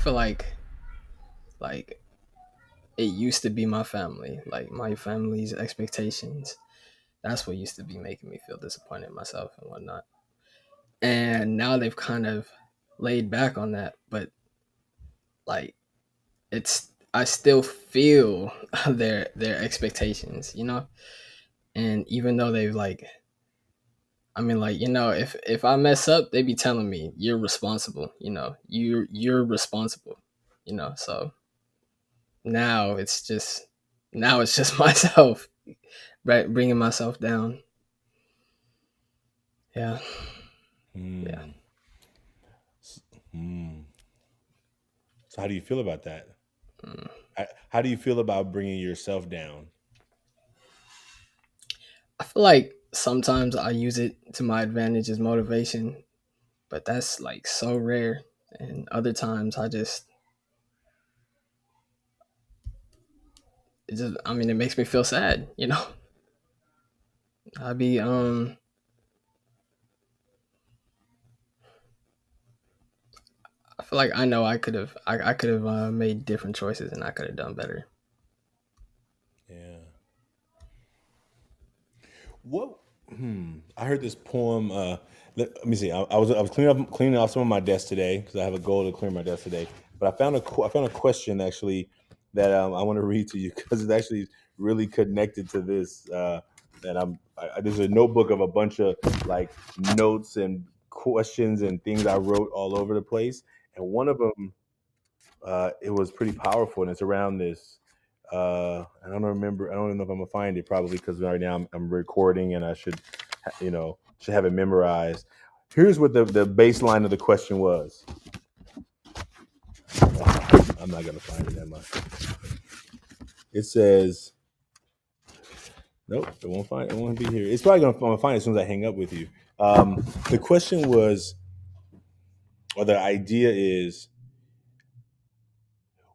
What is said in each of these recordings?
feel like it used to be my family, like my family's expectations. That's what used to be making me feel disappointed in myself and whatnot. And now they've kind of laid back on that, but like it's I still feel their expectations, you know? And even though they've like I mean like, if I mess up, they be telling me you're responsible, you're responsible, So now it's just myself, right? Bringing myself down. Yeah. Yeah. Hmm. Hmm. So how do you feel about that? Mm. How do you feel about bringing yourself down? I feel like sometimes I use it to my advantage as motivation, but that's like so rare. And other times it makes me feel sad. I'd be I feel like I know I could have made different choices and I could have done better. Yeah. What? I heard this poem. Let me see. I was cleaning off some of my desk today because I have a goal to clear my desk today. But I found a question actually that I want to read to you because it's actually really connected to this. That there's a notebook of a bunch of like notes and questions and things I wrote all over the place, and one of them it was pretty powerful, and it's around this. I don't remember. I don't even know if I'm gonna find it. Probably because right now I'm recording, and I should, should have it memorized. Here's what the baseline of the question was. I'm not gonna find it that much. It says, nope, it won't find. It won't be here. It's probably gonna find it as soon as I hang up with you. The question was, or the idea is,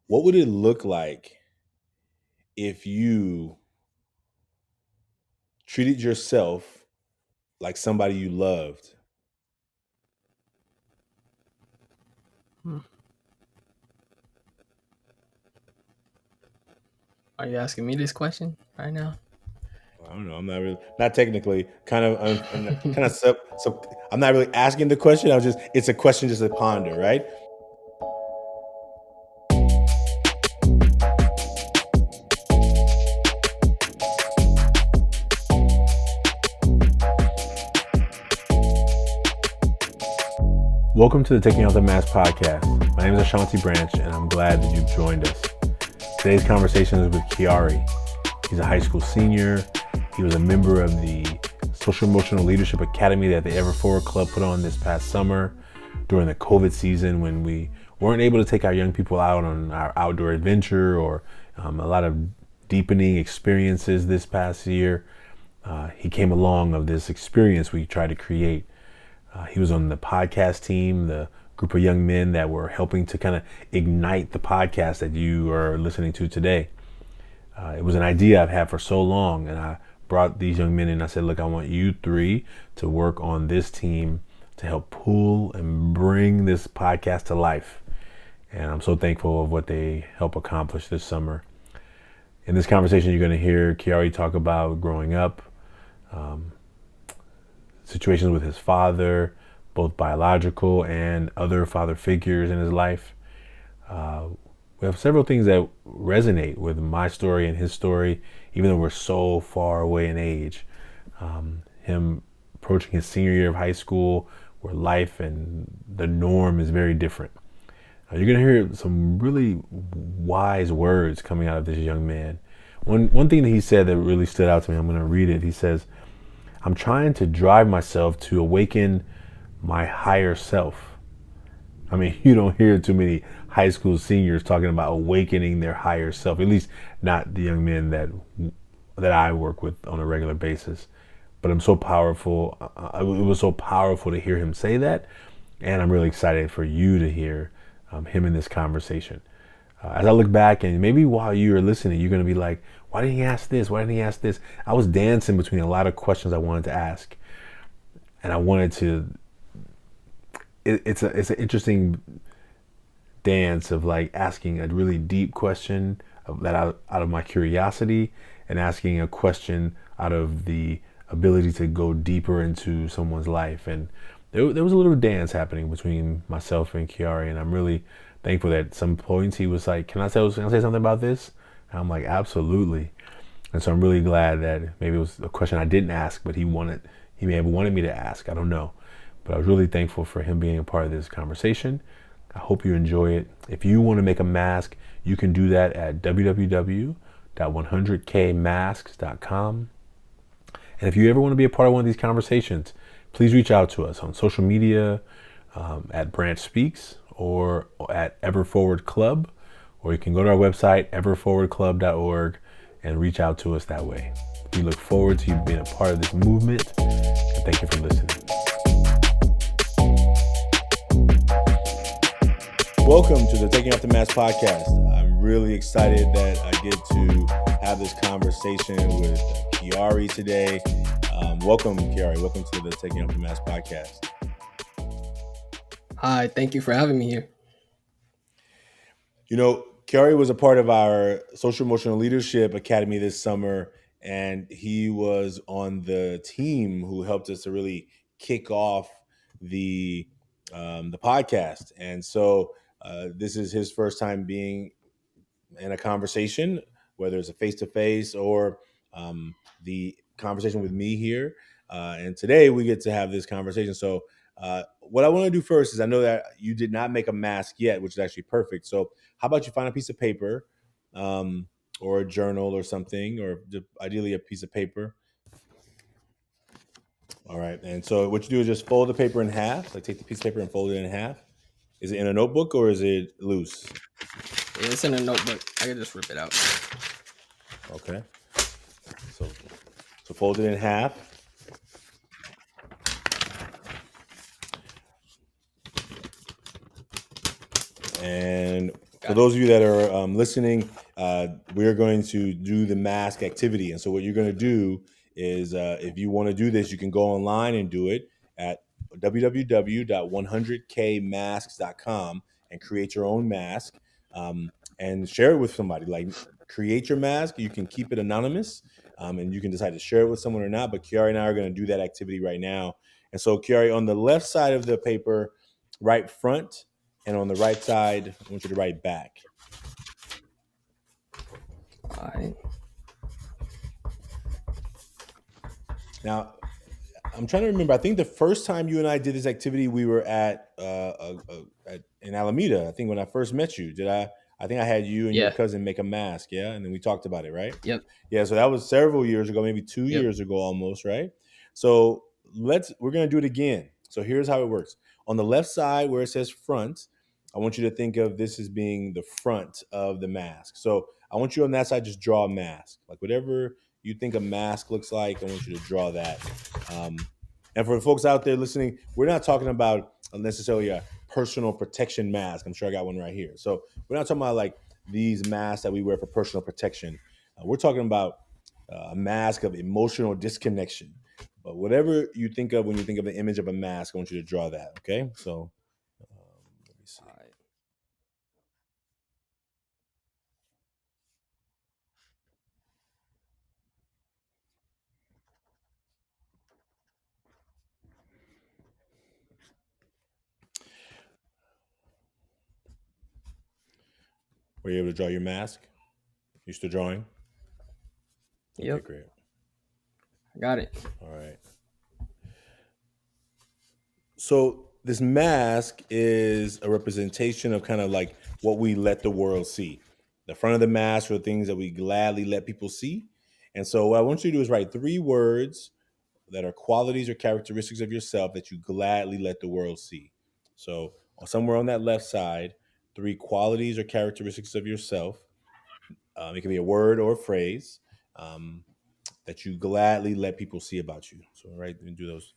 what would it look like if you treated yourself like somebody you loved? Hmm. Are you asking me this question right now? I don't know. I'm not really, not technically, kind of, kind of so I'm not really asking the question. It's a question just to ponder, right? Welcome to the Taking Out the Mask podcast. My name is Ashanti Branch, and I'm glad that you've joined us. Today's conversation is with Khiari. He's a high school senior. He was a member of the Social Emotional Leadership Academy that the Ever Forward Club put on this past summer during the COVID season when we weren't able to take our young people out on our outdoor adventure or a lot of deepening experiences this past year. He came along of this experience we tried to create. He was on the podcast team, the group of young men that were helping to kind of ignite the podcast that you are listening to today. It was an idea I've had for so long, and I brought these young men in. I said, look, I want you three to work on this team to help pull and bring this podcast to life. And I'm so thankful of what they help accomplish this summer. In this conversation, you're going to hear Khiari talk about growing up, situations with his father, both biological and other father figures in his life. We have several things that resonate with my story and his story, even though we're so far away in age. Him approaching his senior year of high school, where life and the norm is very different. You're going to hear some really wise words coming out of this young man. One thing that he said that really stood out to me, I'm going to read it. He says, I'm trying to drive myself to awaken my higher self. I mean, you don't hear too many high school seniors talking about awakening their higher self, at least not the young men that I work with on a regular basis. But I'm so powerful. It was so powerful to hear him say that. And I'm really excited for you to hear him in this conversation. As I look back, and maybe while you're listening, you're going to be like, why didn't he ask this? Why didn't he ask this? I was dancing between a lot of questions I wanted to ask. And I wanted to, it's an interesting dance of like asking a really deep question out of my curiosity, and asking a question out of the ability to go deeper into someone's life. And there was a little dance happening between myself and Khiari, and I'm really thankful that at some points he was like, can I say something about this? And I'm like, absolutely. And so I'm really glad that maybe it was a question I didn't ask, but he may have wanted me to ask. I don't know. But I was really thankful for him being a part of this conversation. I hope you enjoy it. If you want to make a mask, you can do that at www.100kmasks.com. And if you ever want to be a part of one of these conversations, please reach out to us on social media, at Branch Speaks, or at Everforward Club, or you can go to our website, everforwardclub.org, and reach out to us that way. We look forward to you being a part of this movement, and thank you for listening. Welcome to the Taking Off the Mask podcast. I'm really excited that I get to have this conversation with Khiari today. Welcome, Khiari. Welcome to the Taking Off the Mask podcast. Hi, thank you for having me here. You know, Khiari was a part of our Social Emotional Leadership Academy this summer, and he was on the team who helped us to really kick off the podcast. And so this is his first time being in a conversation, whether it's a face-to-face or the conversation with me here. And today we get to have this conversation. So what I want to do first is, I know that you did not make a mask yet, which is actually perfect. So how about you find a piece of paper or a journal or something, or ideally a piece of paper. All right. And so what you do is just fold the paper in half, like take the piece of paper and fold it in half. Is it in a notebook or is it loose? It's in a notebook. I can just rip it out. Okay. So fold it in half. And for those of you that are listening, we're going to do the mask activity. And so what you're going to do is, if you want to do this, you can go online and do it at www.100kmasks.com and create your own mask, and share it with somebody. Like, create your mask. You can keep it anonymous, and you can decide to share it with someone or not. But Khiari and I are going to do that activity right now. And so, Khiari, on the left side of the paper, right front, and on the right side, I want you to write back. All right. Now, I'm trying to remember. I think the first time you and I did this activity, we were in Alameda. I think when I first met you, I think I had you and your Yeah. cousin make a mask, yeah, and then we talked about it, right? Yep. Yeah. So that was several years ago, maybe 2 Yep. years ago, almost, right? So we're gonna do it again. So here's how it works. On the left side, where it says front, I want you to think of this as being the front of the mask. So I want you on that side, just draw a mask, like whatever you think a mask looks like. I want you to draw that. And for the folks out there listening, we're not talking about necessarily a personal protection mask. I'm sure I got one right here. So we're not talking about like these masks that we wear for personal protection. We're talking about a mask of emotional disconnection. But whatever you think of when you think of the image of a mask, I want you to draw that. Okay. So let me see. All right. Were you able to draw your mask? You still drawing? Yep. Okay, great. I got it. All right. So this mask is a representation of kind of like what we let the world see. The front of the mask are things that we gladly let people see. And so what I want you to do is write 3 words that are qualities or characteristics of yourself that you gladly let the world see. So somewhere on that left side, 3 qualities or characteristics of yourself. It can be a word or a phrase that you gladly let people see about you. So right, and do those.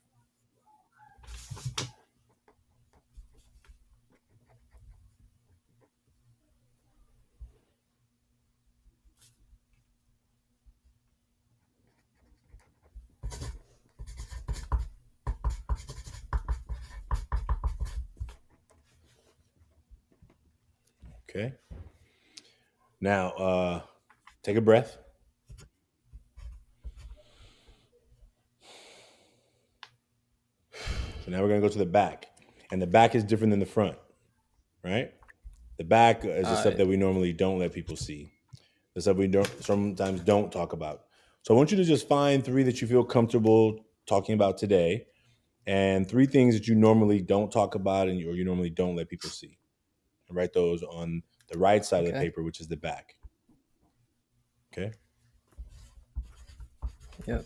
Okay. Now, take a breath. So now we're gonna go to the back, and the back is different than the front, right? The back is the All stuff right. that we normally don't let people see, the stuff we don't sometimes don't talk about. So I want you to just find three that you feel comfortable talking about today, and three things that you normally don't talk about or you normally don't let people see. And write those on the right side of the Okay. paper, which is the back. Okay. Yep.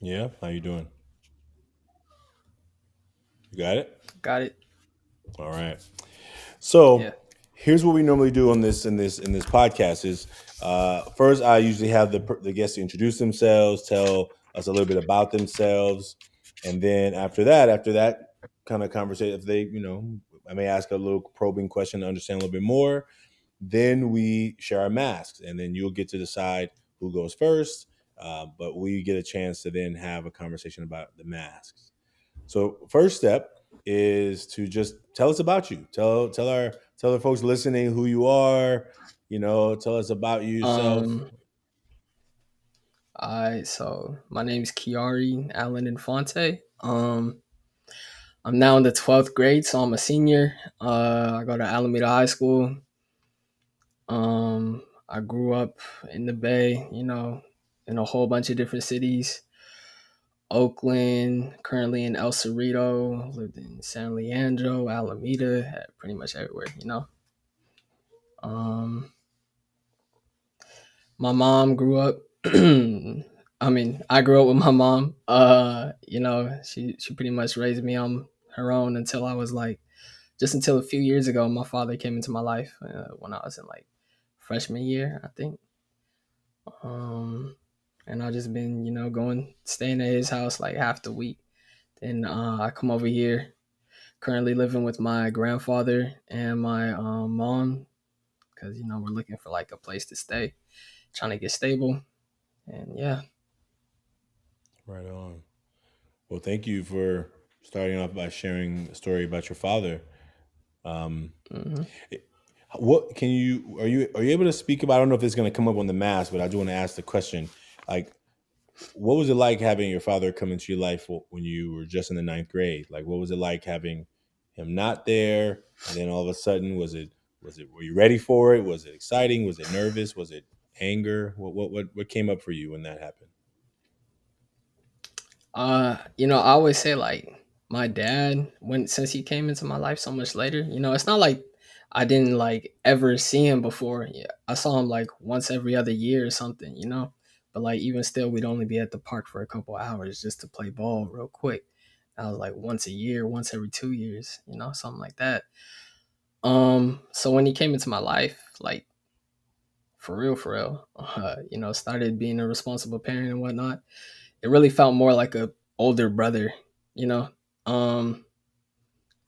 Yeah. How you doing? You got it. Got it. All right. Yeah. So here's what we normally do on this podcast is first I usually have the guests introduce themselves, tell us a little bit about themselves, and then after that kind of conversation, if they I may ask a little probing question to understand a little bit more. Then we share our masks, and then you'll get to decide who goes first. But we get a chance to then have a conversation about the masks. So first step is to just tell us about you. Tell the folks listening who you are. Tell us about you yourself. Um. All right. So my name's Khiari Allen-Infante. I'm now in the 12th grade, so I'm a senior. I go to Alameda High School. I grew up in the Bay. In a whole bunch of different cities. Oakland, currently in El Cerrito, lived in San Leandro, Alameda, pretty much everywhere. Um, my mom grew up. I grew up with my mom. She pretty much raised me on her own until I was like, just until a few years ago. My father came into my life when I was in like freshman year, I think. Um, and I've just been, staying at his house like half the week. Then I come over here, currently living with my grandfather and my mom, because we're looking for like a place to stay, trying to get stable, and yeah. Right on. Well, thank you for starting off by sharing a story about your father. Um, Hmm. what can you are you able to speak about? I don't know if it's going to come up on the mask, but I do want to ask the question. Like, what was it like having your father come into your life when you were just in the ninth grade? Like, what was it like having him not there, and then all of a sudden, was it were you ready for it? Was it exciting? Was it nervous? Was it anger? What came up for you when that happened? I always say like my dad, since he came into my life so much later, it's not like I didn't like ever see him before. Yeah, I saw him like once every other year or something. But like even still, we'd only be at the park for a couple hours just to play ball real quick. I was like once a year, once every 2 years, something like that. So when he came into my life, like for real, started being a responsible parent and whatnot, it really felt more like a older brother, you know. Um,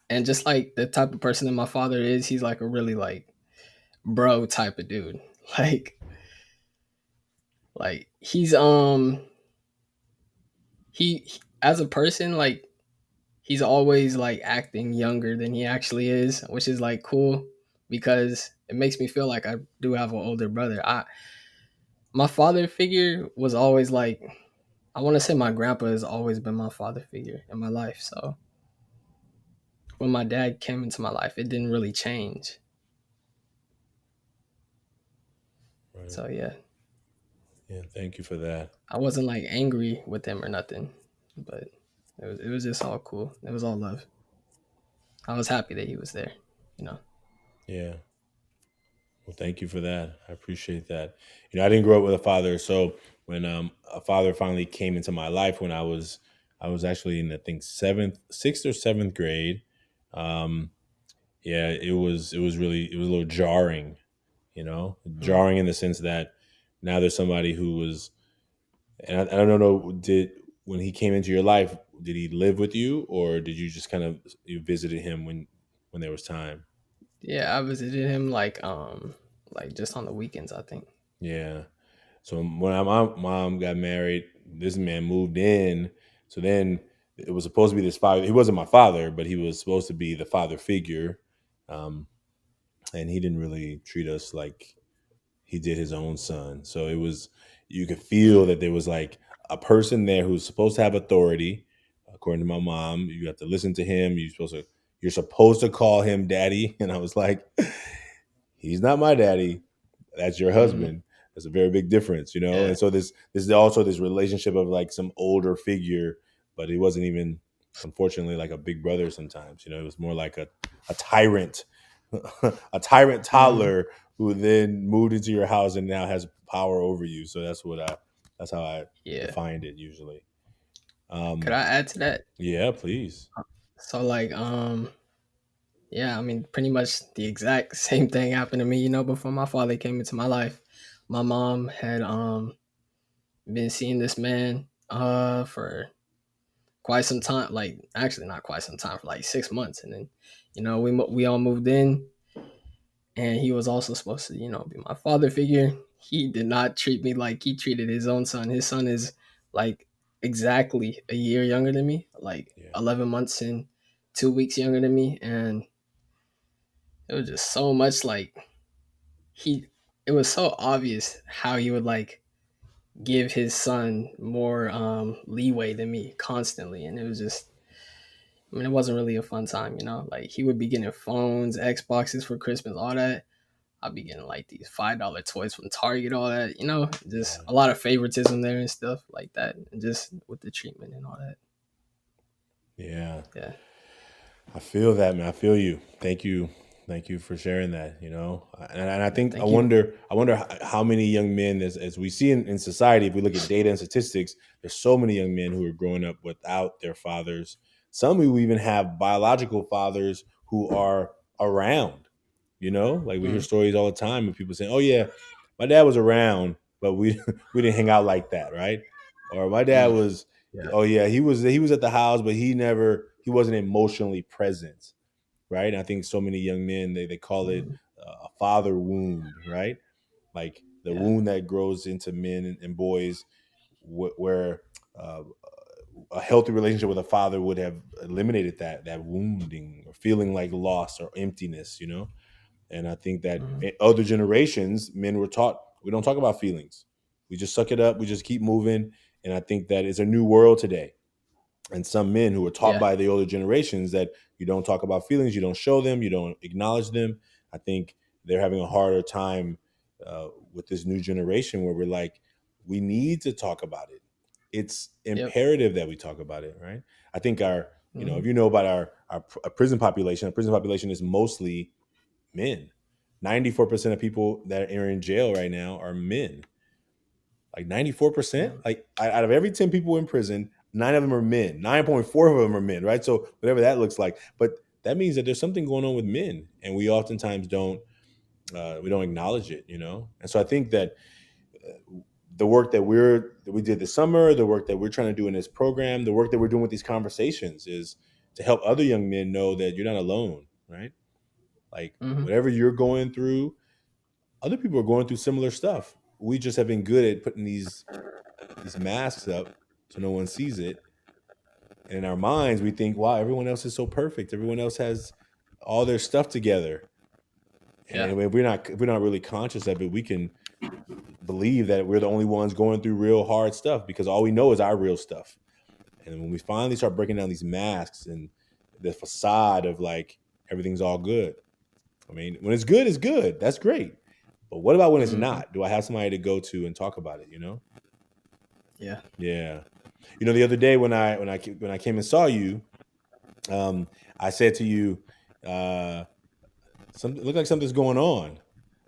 and just like the type of person that my father is, he's like a really like bro type of dude. Like like as a person, like he's always like acting younger than he actually is, which is like cool because it makes me feel like I do have an older brother. My father figure was always like, I want to say my grandpa has always been my father figure in my life. So when my dad came into my life, it didn't really change. Right. So yeah, Yeah. Thank you for that. I wasn't like angry with him or nothing, but it was just all cool. It was all love. I was happy that he was there. You know. Yeah. Well, thank you for that. I appreciate that. I didn't grow up with a father, so when a father finally came into my life when I was actually in, I think, sixth or seventh grade. Um, yeah, it was a little jarring, Mm. jarring in the sense that now there's somebody who was, and I don't know, did when he came into your life, did he live with you, or did you just kind of you visited him when there was time? Yeah, I visited him like just on the weekends, I think. Yeah. So when my mom got married, this man moved in. So then it was supposed to be this father. He wasn't my father, but he was supposed to be the father figure. Um, and he didn't really treat us like he did his own son. So you could feel Mm. that there was like a person there who's supposed to have authority. According to my mom, you have to listen to him. You're supposed to call him daddy. And I was like, he's not my daddy. That's your Mm. husband. That's a very big difference, Yeah. And so this is also this relationship of like some older figure, but he wasn't even, unfortunately, like a big brother. Sometimes, it was more like a tyrant, a tyrant Mm. toddler who then moved into your house and now has power over you. So that's how I Yeah. defined it usually. Could Um, I add to that? yeah, please. So like yeah, I mean pretty much the exact same thing happened to me, before my father came into my life. My mom had been seeing this man for quite some time, like actually not quite some time, for like 6 months, and then we all moved in, and he was also supposed to be my father figure. He did not treat me like he treated his own son. His son is like exactly a year younger than me, like Yeah, 11 months and 2 weeks younger than me, and it was just so much like he it was so obvious how he would like give his son more leeway than me constantly, and it was just, I mean, it wasn't really a fun time, like he would be getting phones, Xboxes for Christmas, all that. I'll be getting like these $5 toys from Target, all that, just yeah, a lot of favoritism there and stuff like that, and just with the treatment and all that. yeah. Yeah. I feel that, man. I feel you. Thank you for sharing that. And I Yeah, think I thank you. wonder, I wonder how many young men, as we see in society, if we look at data and statistics, there's so many young men who are growing up without their fathers. Some who even have biological fathers who are around. Like we hear Mm, stories all the time of people saying, "Oh yeah, my dad was around, but we we didn't hang out like that, right?" Or my dad mm, was, yeah. oh yeah, he was at the house, but he wasn't emotionally present, right? And I think so many young men they call it Mm, a father wound, right? Like the yeah. wound that grows into men and boys, where uh, a healthy relationship with a father would have eliminated that wounding or feeling like loss or emptiness. And I think that Mm, in other generations, men were taught we don't talk about feelings. We just suck it up. We just keep moving. And I think that it's a new world today. And some men who were taught yeah. by the older generations that you don't talk about feelings, you don't show them, you don't acknowledge them. I think they're having a harder time with this new generation where we're like, we need to talk about it. It's Yep. imperative that we talk about it, right? I think if Mm, you know about our prison population is mostly men. 94% of people that are in jail right now are men. Like 94%. damn. Like out of every 10 people in prison, nine of them are men. 9.4 of them are men, right? So whatever that looks like. But that means that there's something going on with men. And we oftentimes don't acknowledge it. And so I think that the work that we did this summer, the work that we're trying to do in this program, the work that we're doing with these conversations is to help other young men know that you're not alone, right? Like Hmm. whatever you're going through, other people are going through similar stuff. We just have been good at putting these masks up so no one sees it. And in our minds, we think, wow, everyone else is so perfect. Everyone else has all their stuff together. Yeah. And if we're not really conscious of it, we can believe that we're the only ones going through real hard stuff because all we know is our real stuff. And when we finally start breaking down these masks and the facade of like everything's all good. I mean, when it's good, it's good. That's great. But what about when it's Hmm. not? Do I have somebody to go to and talk about it? Yeah. Yeah. The other day when I came and saw you, um, I said to you, something looked like something's going on.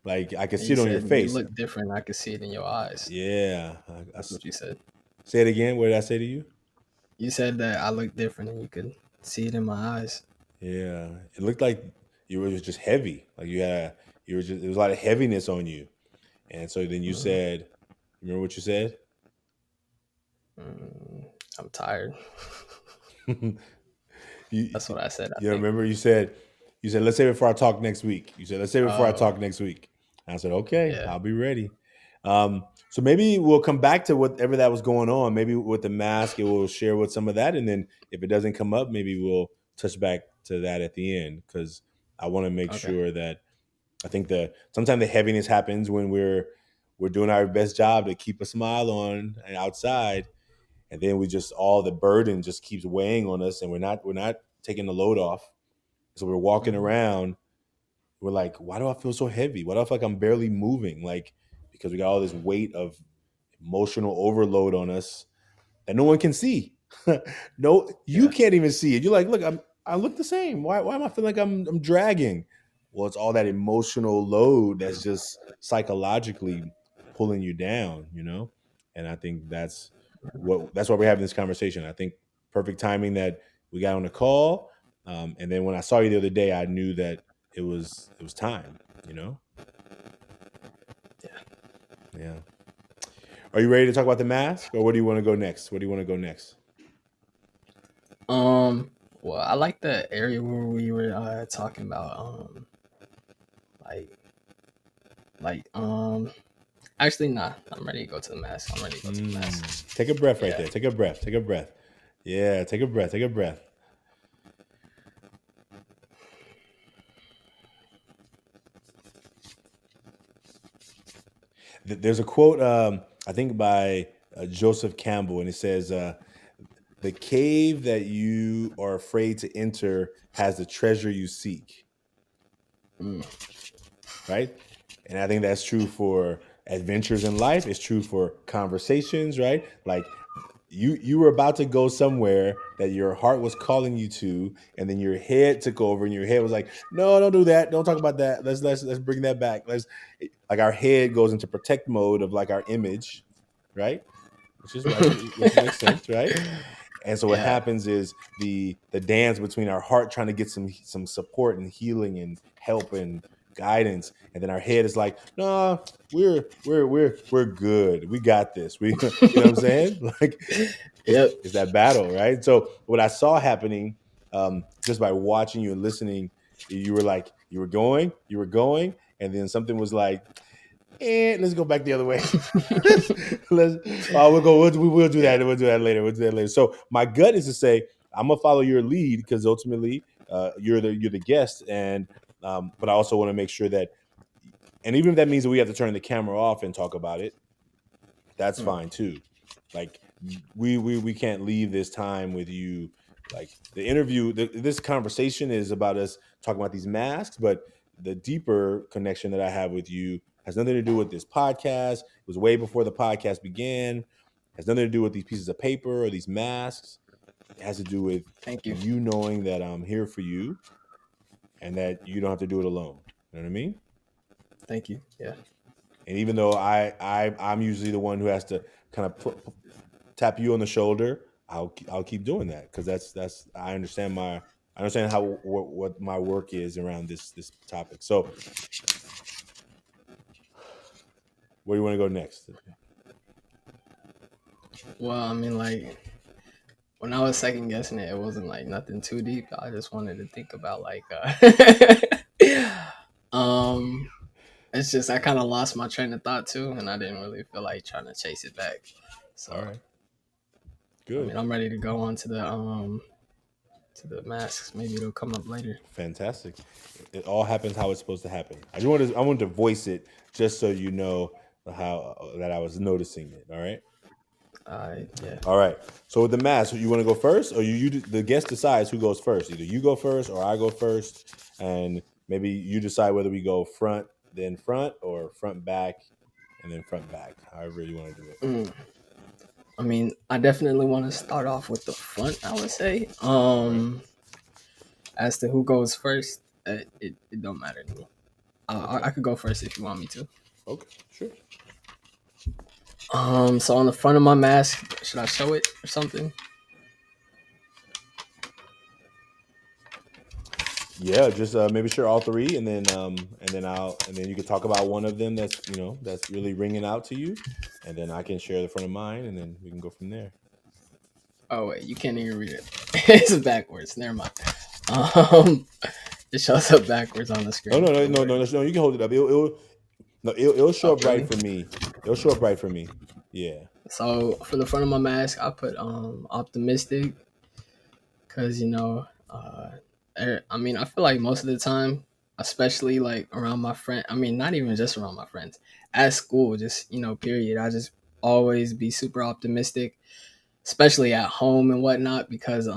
Like I could And see you it on your said you face. look different. I could see it in your eyes. Yeah. That's what you said. Say it again. What did I say to you? You said that I look different, and you could see it in my eyes. Yeah. It looked like you were just heavy. Like you were just there was a lot of heaviness on you. And so then you Hmm. said, remember what you said? Mm, I'm tired. you, That's what I said, I you think. remember you said let's save it for our talk next week. You said let's save it for our Oh, talk next week. And I said okay, yeah. I'll be ready. So maybe we'll come back to whatever that was going on. Maybe with the mask, it will share with some of that, and then if it doesn't come up, maybe we'll touch back to that at the end because I want to make Okay. sure that I think sometimes the heaviness happens when we're doing our best job to keep a smile on and outside, and then we just all the burden just keeps weighing on us, and we're not taking the load off. So we're walking Hmm. around, we're like, why do I feel so heavy? Why do I feel like I'm barely moving? Like because we got all this weight of emotional overload on us that no one can see. No, you Yeah. can't even see it. You're like, look, I look the same. Why am I feeling like I'm dragging? Well, it's all that emotional load that's just psychologically pulling you down. And I think that's why we're having this conversation. I think perfect timing that we got on the call. And then when I saw you the other day, I knew that it was time. Yeah. Yeah. Are you ready to talk about the mask, or where do you want to go next? Where do you want to go next? Um. Well, I like the area where we were talking about like like. Actually, nah. I'm ready to go to the mask. I'm ready to go to the mask. Take a breath right Yeah. there. Take a breath. Take a breath. Yeah, take a breath. Take a breath. There's a quote, I think, by Joseph Campbell, and it says, "The cave that you are afraid to enter has the treasure you seek." Mm, Right? And I think that's true for adventures in life. It's true for conversations, right? Like you were about to go somewhere that your heart was calling you to, and then your head took over, and your head was like, "No, don't do that. Don't talk about that. Let's bring that back." Let's like our head goes into protect mode of like our image, right? Which makes sense, right? And so what yeah. happens is the dance between our heart trying to get some support and healing and help and guidance, and then our head is like, no, we're good. We got this. We you know what I'm saying? Like it's Yep. it's that battle, right? So what I saw happening, just by watching you and listening, you were like, you were going, and then something was like, and let's go back the other way. let's we'll go. We'll do Yeah. that. We'll do that later. We'll do that later. So my gut is to say I'm gonna follow your lead because ultimately you're the guest, and but I also want to make sure that, and even if that means that we have to turn the camera off and talk about it, that's Mm, fine too. Like we can't leave this time with you. Like the interview, this conversation is about us talking about these masks, but the deeper connection that I have with you has nothing to do with this podcast. It was way before the podcast began. Has nothing to do with these pieces of paper or these masks. It has to do with thank you. you knowing that I'm here for you and that you don't have to do it alone. You know what I mean? Thank you. Yeah. And even though I'm usually the one who has to kind of tap you on the shoulder, I'll keep doing that because that's I understand how what my work is around this topic. So where do you want to go next? Well, I mean, like when I was second guessing it, it wasn't like nothing too deep. I just wanted to think about like, um, it's just I kind of lost my train of thought too, and I didn't really feel like trying to chase it back. All So right, I good, mean, I'm ready to go on to the masks. Maybe it'll come up later. fantastic. It all happens how it's supposed to happen. I wanted to voice it just so you know how that I was noticing it. All right. Yeah. All right. So with the mask, you want to go first, or the guest decides who goes first. Either you go first or I go first, and maybe you decide whether we go front. then front, or front back, and then front back. However you want to do it. Mm. I mean, I definitely want to start off with the front. I would say. All right. As to who goes first, it don't matter to me. Okay. I could go first if you want me to. Okay. Sure. So on the front of my mask, should I show it or something? Yeah, just maybe share all three, and then you could talk about one of them that's that's really ringing out to you, and then I can share the front of mine, and then we can go from there. Oh wait, you can't even read it. It's backwards. Never mind. Um, it shows up backwards on the Oh, screen. no, no, Don't no, worry. no, no. You can hold it up. It'll show Oh up right really? for me. It'll show up right for me. Yeah. So for the front of my mask, I put optimistic because I mean I feel like most of the time, especially like around my friend. I mean not even just around my friends at school, just period. I just always be super optimistic, especially at home and whatnot because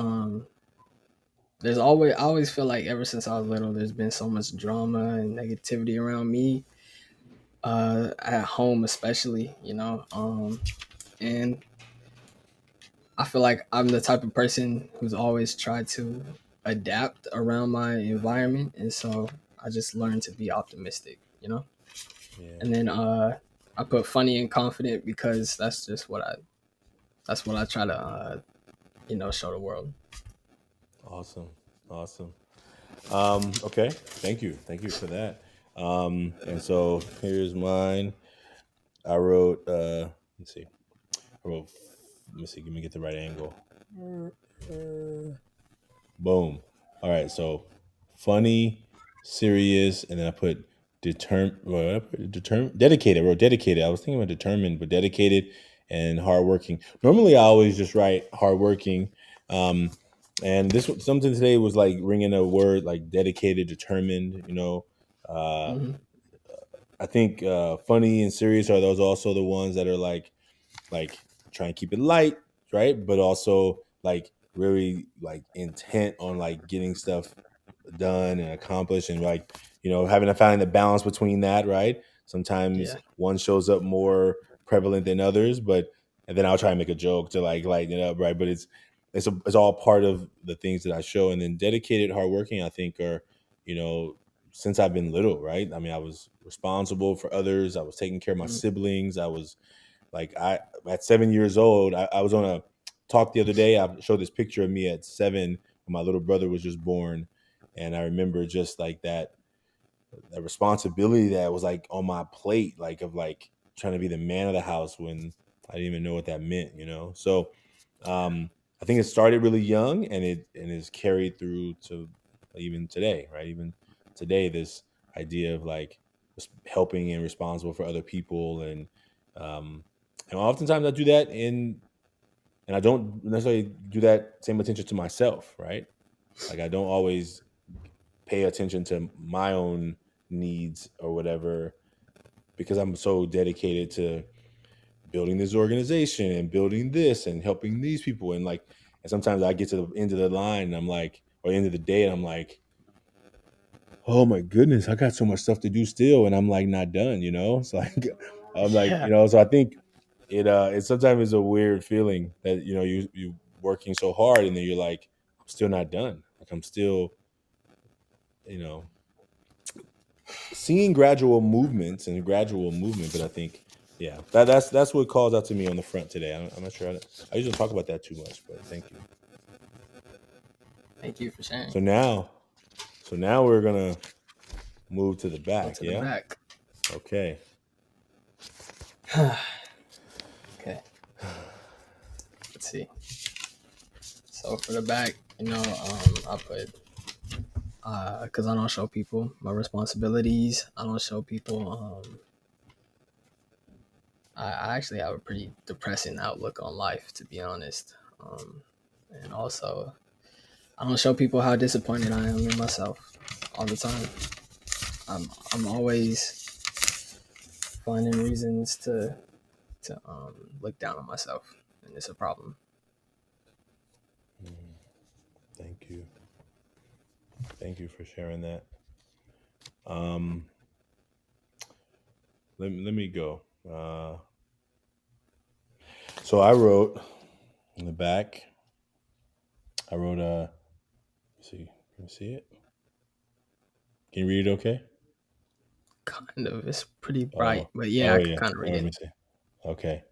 there's always I always feel like ever since I was little, there's been so much drama and negativity around me, at home especially, and I feel like I'm the type of person who's always tried to adapt around my environment, and so I just learned to be optimistic. Yeah. And then I put funny and confident because that's what I try to show the world. Awesome. Awesome. Okay. Thank you. Thank you for that. And so here's mine. I wrote. Let's see. I wrote. Let me see. Let me get the right angle. Boom. All right. So funny, serious, and then I put determined. Well, I put determined, dedicated. I wrote dedicated. I was thinking about determined, but dedicated and hardworking. Normally, I always just write hardworking. Um, and something today was like ringing a word like dedicated, determined. Uh, Hmm. I think funny and serious are those also the ones that are like try and keep it light, right? But also like really like intent on like getting stuff done and accomplished, and like having to find the balance between that, right? Sometimes Yeah. one shows up more prevalent than others, but and then I'll try and make a joke to like lighten it up, right? But it's all part of the things that I show. And then dedicated, hardworking, I think are you know since I've been little, right? I mean, I was responsible for others. I was taking care of my Mm. siblings. I was like I at 7 years old, I was on a talk the other day. I showed this picture of me at 7 when my little brother was just born, and I remember just like that responsibility that was like on my plate, like of like trying to be the man of the house when I didn't even know what that meant. So I think it started really young, and it is carried through to even today, right? Even today, this idea of like helping and responsible for other people, um, and oftentimes I do that and I don't necessarily do that same attention to myself, right? Like I don't always pay attention to my own needs or whatever because I'm so dedicated to building this organization and building this and helping these people, and sometimes I get to the end of the line and I'm like, or end of the day, and I'm like, oh my goodness, I got so much stuff to do still, and I'm like not done. It's like I'm like, Yeah. so I think it sometimes is a weird feeling that you working so hard and then you're like, I'm still not done. Like I'm still, you know, seeing gradual movement, but I think yeah, that's what calls out to me on the front today. I'm not sure. I usually talk about that too much, but thank you. Thank you for sharing. So now, we're gonna move to the Go back. to the Yeah. back. Okay. Okay. Let's see. So for the back, I put because I don't show people my responsibilities. I don't show people. I actually have a pretty depressing outlook on life, to be honest. And also, I don't show people how disappointed I am in myself all the time. I'm always finding reasons to look down on myself, and it's a problem. Mhm. Thank you. Thank you for sharing that. Um, let me go. So I wrote in the back. I wrote. Let's see. Can you see it? Can you read it? Okay. Kind of. It's pretty bright, Oh. but yeah, I Oh could yeah. kind of Oh, read let it. me see. Okay.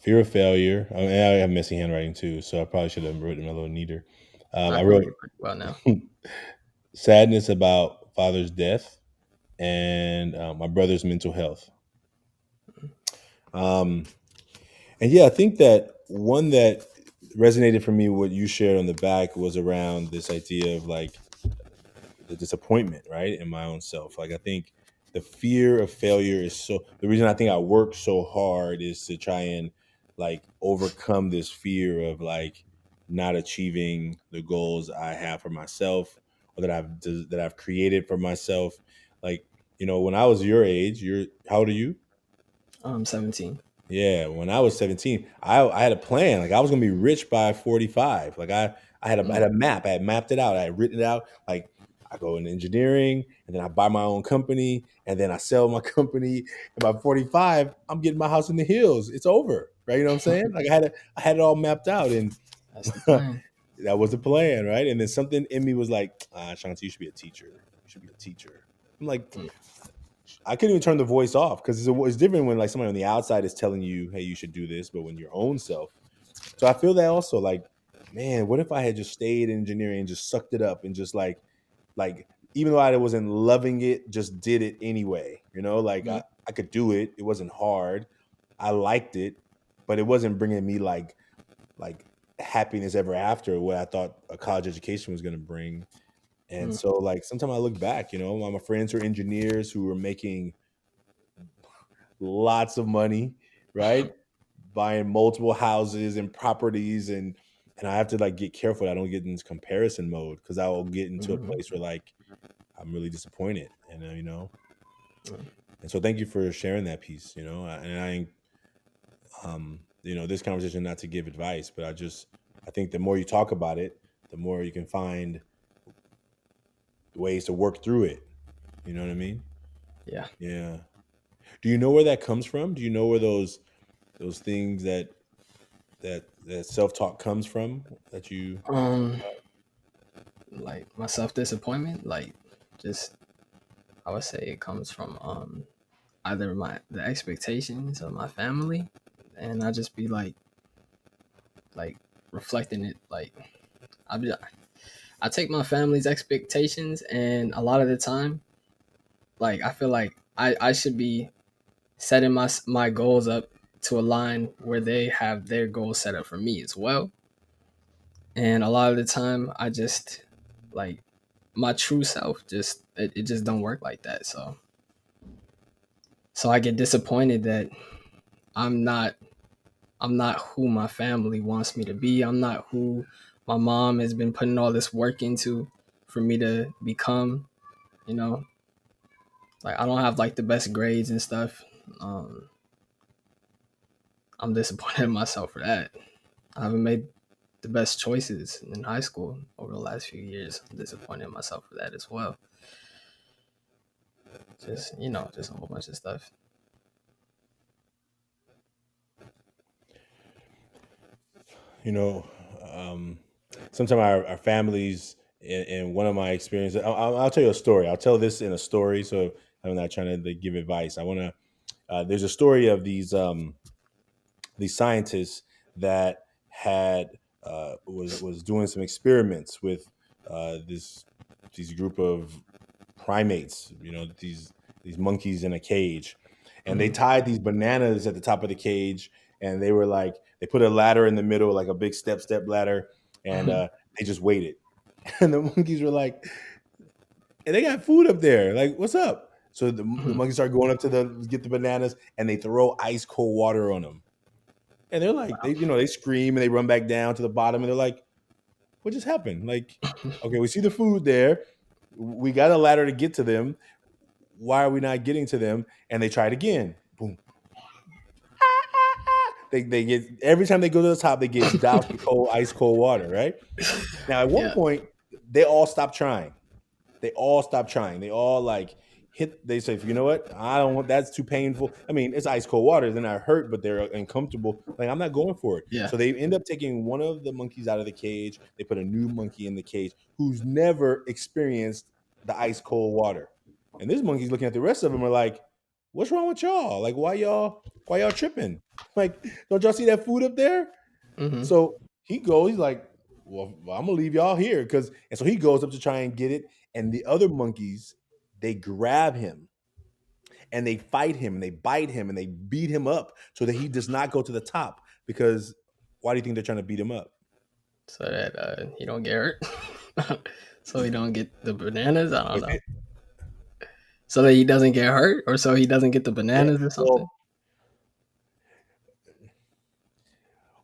Fear of failure. Oh, and I have messy handwriting too, so I probably should have written a little neater. I I can wrote read it pretty well now. sadness about father's death and my brother's mental health. Um, and yeah, I think that one that resonated for me, what you shared on the back, was around this idea of like the disappointment, right, in my own self. Like I think the fear of failure is so. The reason I think I work so hard is to try and like overcome this fear of like not achieving the goals I have for myself or that I've created for myself. Like when I was your age, you're how old are you? 17. Yeah, when I was 17, I had a plan. Like I was gonna be rich by 45. Like I had a map. I had mapped it out. I had written it out. Like I go into engineering and then I buy my own company and then I sell my company. And by 45, I'm getting my house in the hills. It's over. Right. You know what I'm saying? Like I had it all mapped out and That's the plan. that was the plan, right? And then something in me was like, Shanti, you should be a teacher. You should be a teacher. I'm like, Mm, I couldn't even turn the voice off because it's different when like somebody on the outside is telling you, "Hey, you should do this," but when your own self. So I feel that also like, man, what if I had just stayed in engineering and just sucked it up and just like even though I wasn't loving it, just did it anyway. Like mm, I could do it. It wasn't hard. I liked it, but it wasn't bringing me like happiness ever after what I thought a college education was going to bring. And mm, so like sometimes I look back, my friends are engineers who are making lots of money, right? Buying multiple houses and properties and I have to like get careful that I don't get in this comparison mode because I will get into a mm, place where like I'm really disappointed and mm. and so thank you for sharing that piece, and this conversation not to give advice, but I think the more you talk about it, the more you can find ways to work through it. You know what I mean? Yeah. Yeah. Do you know where that comes from? Do you know where those things that self talk comes from that you Um, like my self disappointment, like just I would say it comes from either the expectations of my family, and I just be like reflecting it. Like I be I take my family's expectations, and a lot of the time, like I feel like I should be setting my goals up to align where they have their goals set up for me as well. And a lot of the time, I just like my true self just it just don't work like that. So I get disappointed that I'm not I'm not who my family wants me to be. I'm not who my mom has been putting all this work into for me to become. You know, like I don't have like the best grades and stuff. Um, I'm disappointed in myself for that. I haven't made the best choices in high school over the last few years. I'm disappointed in myself for that as well. Just just a whole bunch of stuff. you know um sometimes our families in one of my experiences I'll tell you a story. I'll tell this in a story, so I'm not trying to like, give advice. I want to there's a story of these scientists that had was doing some experiments with these group of primates, these monkeys in a cage, and they Mm-hmm. tied these bananas at the top of the cage, and they were like they put a ladder in the middle, like a big step ladder, and Mm-hmm. they just waited, and the monkeys were like, and they got food up there, like what's up? So the monkeys start going up to the get the bananas, and they throw ice cold water on them, and they're like they scream and they run back down to the bottom, and they're like, what just happened? Like, okay, we see the food there. We got a ladder to get to them. Why are we not getting to them? And they try it again. Boom. They get every time they go to the top, they get doused with ice cold water, right? Now at one Yeah. point, they all stop trying. They all stop trying. They all like hit. They say, you know what? I don't want. That's too painful. I mean, it's ice cold water. They're not hurt, but they're uncomfortable. Like I'm not going for it. Yeah. So they end up taking one of the monkeys out of the cage. They put a new monkey in the cage who's never experienced the ice cold water. And this monkey's looking at the rest of them are like, "What's wrong with y'all? Like, why y'all tripping? Like, don't y'all see that food up there?" Hmm. So he goes, he's like, well, I'm gonna leave y'all here because, and so he goes up to try and get it, and the other monkeys they grab him and they fight him and they bite him and they beat him up so that he does not go to the top. Because why do you think they're trying to beat him up? So that he don't get hurt. So he don't get the bananas. I don't If know. it, So that he doesn't get hurt, or so he doesn't get the yeah, bananas or well, something.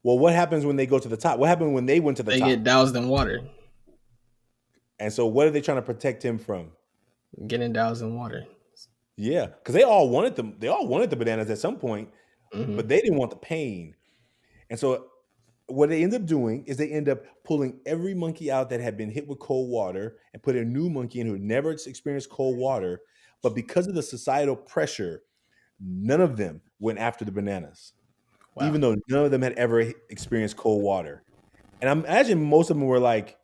well, what happens when they go to the top? What happened when they went to the They get top? doused in water. And so, what are they trying to protect him from? Getting doused in water. Yeah, because they all wanted them. They all wanted the bananas at some point, Hmm. but they didn't want the pain. And so what they end up doing is they end up pulling every monkey out that had been hit with cold water and put a new monkey in who had never experienced cold water. But because of the societal pressure, none of them went after the bananas, Wow. even though none of them had ever experienced cold water. And I imagine most of them were like,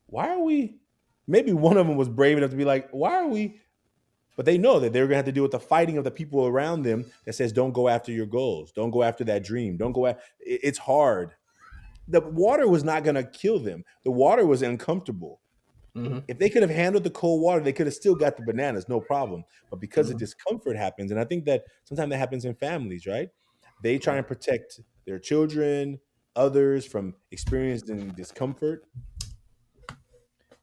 why are we? Maybe one of them was brave enough to be like, why are we? But they know that they're going to have to deal with the fighting of the people around them that says, don't go after your goals. Don't go after that dream. Don't go. It's hard. The water was not going to kill them. The water was uncomfortable. Hmm. If they could have handled the cold water, they could have still got the bananas, no problem. But because the Hmm. discomfort happens, and I think that sometimes that happens in families, right? They try and protect their children, others from experiencing discomfort,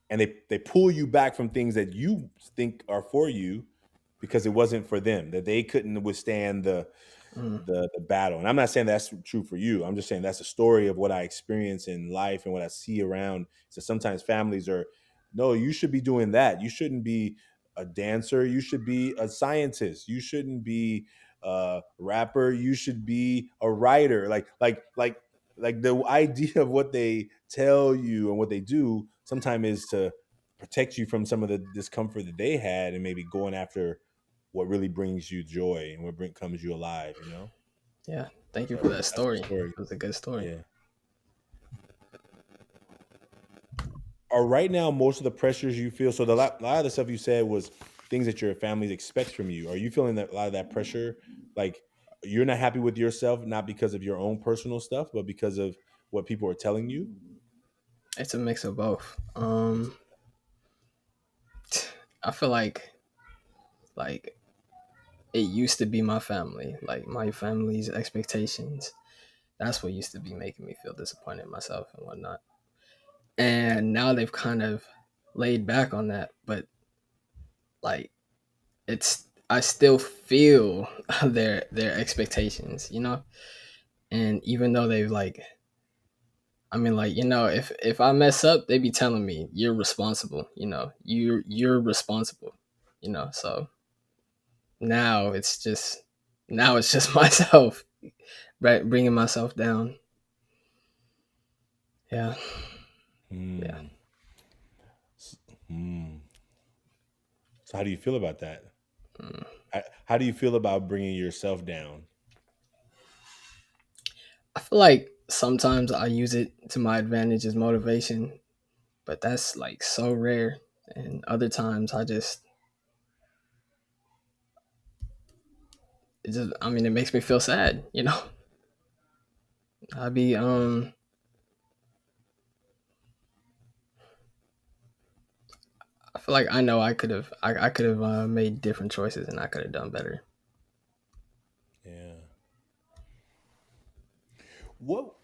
and they pull you back from things that you think are for you because it wasn't for them, that they couldn't withstand Hmm. the battle. And I'm not saying that's true for you. I'm just saying that's a story of what I experience in life and what I see around. So sometimes families are, no, you should be doing that. You shouldn't be a dancer. You should be a scientist. You shouldn't be a rapper. You should be a writer. Like the idea of what they tell you and what they do sometimes is to protect you from some of the discomfort that they had and maybe going after what really brings you joy and comes you alive, you know? Yeah. Thank you for So that that's the story. story. It was a good story. Yeah. Are right now most of the pressures you feel, so a lot of the stuff you said was things that your family expects from you. Are you feeling that a lot of that pressure? Like you're not happy with yourself, not because of your own personal stuff, but because of what people are telling you? It's a mix of both. I feel like it used to be my family, like my family's expectations. That's what used to be making me feel disappointed in myself and whatnot. And now they've kind of laid back on that, but like it's I still feel their expectations, you know? And even though they've like I mean like, if I mess up, they be telling me you're responsible, You're responsible, So now it's just myself, right, bringing myself down. Yeah. Yeah. Hmm. Hmm. So how do you feel about that? Mm. How do you feel about bringing yourself down? I feel like sometimes I use it to my advantage as motivation, but that's like so rare. And other times I mean, it makes me feel sad. I be I feel like I know I could have made different choices and I could have done better. Yeah. What?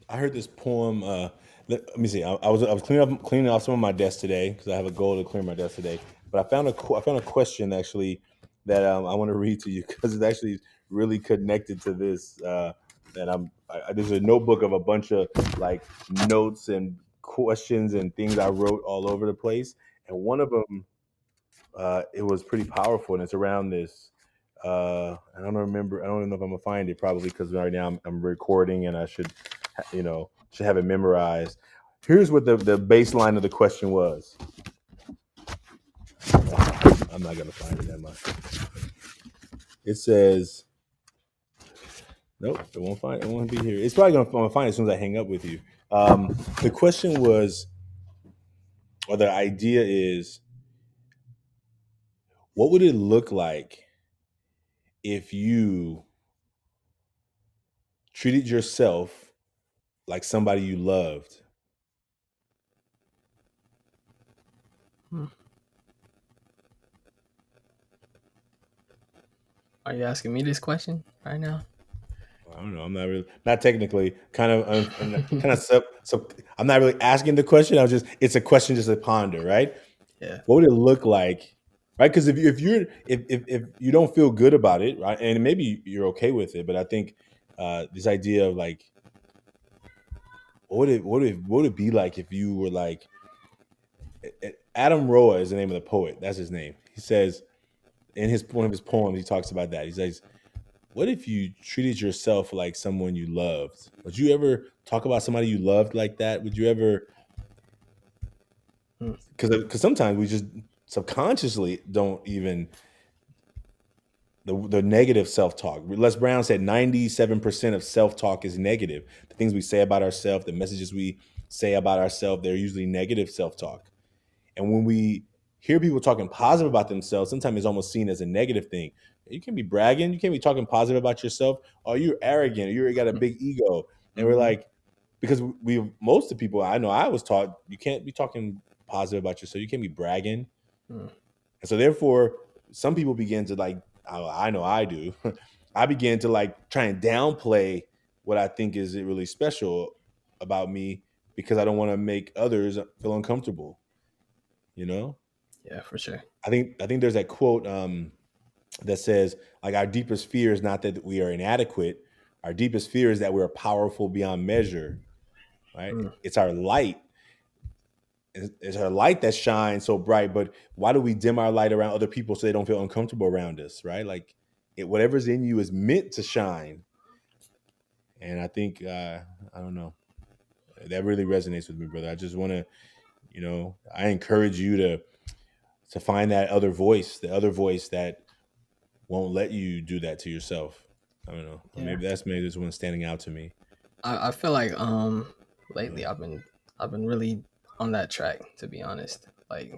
I heard this poem. Let me see. I was cleaning off some of my desk today because I have a goal to clear my desk today. But I found a question actually that I want to read to you because it's actually really connected to this. That there's a notebook of a bunch of like notes and questions and things I wrote all over the place, and one of them it was pretty powerful, and it's around this. I don't remember. I don't even know if I'm gonna find it. Probably because right now I'm recording, and I should, should have it memorized. Here's what the baseline of the question was. I'm not gonna find it. Am I? It says nope. It won't find. It won't be here. It's probably gonna find it as soon as I hang up with you. The question was, or the idea is, what would it look like if you treated yourself like somebody you loved? Hmm. Are you asking me this question right now? I don't know. I'm not really, not technically, kind of, kind of I'm not really asking the question. It's a question just to ponder, right? Yeah. What would it look like, right? Because if you don't feel good about it, right, and maybe you're okay with it, but I think this idea of like, what would it be like if you were like Adam Roa is the name of the poet. That's his name. He says in his one of his poems, he talks about that. He says, what if you treated yourself like someone you loved? Would you ever talk about somebody you loved like that? Would you ever? Hmm. Because sometimes we just subconsciously don't even the negative self talk. Les Brown said 97% of self talk is negative. The things we say about ourselves, the messages we say about ourselves, they're usually negative self talk. And when we hear people talking positive about themselves, sometimes it's almost seen as a negative thing. You can't be bragging. You can't be talking positive about yourself. Oh, you're arrogant. You got a big ego. And we're Mm-hmm. like, because most of the people I know, I was taught you can't be talking positive about yourself. You can't be bragging. Mm. And so therefore, some people begin to like, I know I do. I began to like try and downplay what I think is really special about me because I don't want to make others feel uncomfortable. You know? Yeah, for sure. I think there's that quote that says like our deepest fear is not that we are inadequate. Our deepest fear is that we're powerful beyond measure. Right? Mm. It's our light. It's our light that shines so bright. But why do we dim our light around other people so they don't feel uncomfortable around us? Right? Like whatever's in you is meant to shine. And I think I don't know. That really resonates with me, brother. I just want to, I encourage you to find that other voice, the other voice that won't let you do that to yourself. I don't know. Or Yeah. maybe this one standing out to me. I feel like lately Yeah. I've been really on that track, to be honest. Like,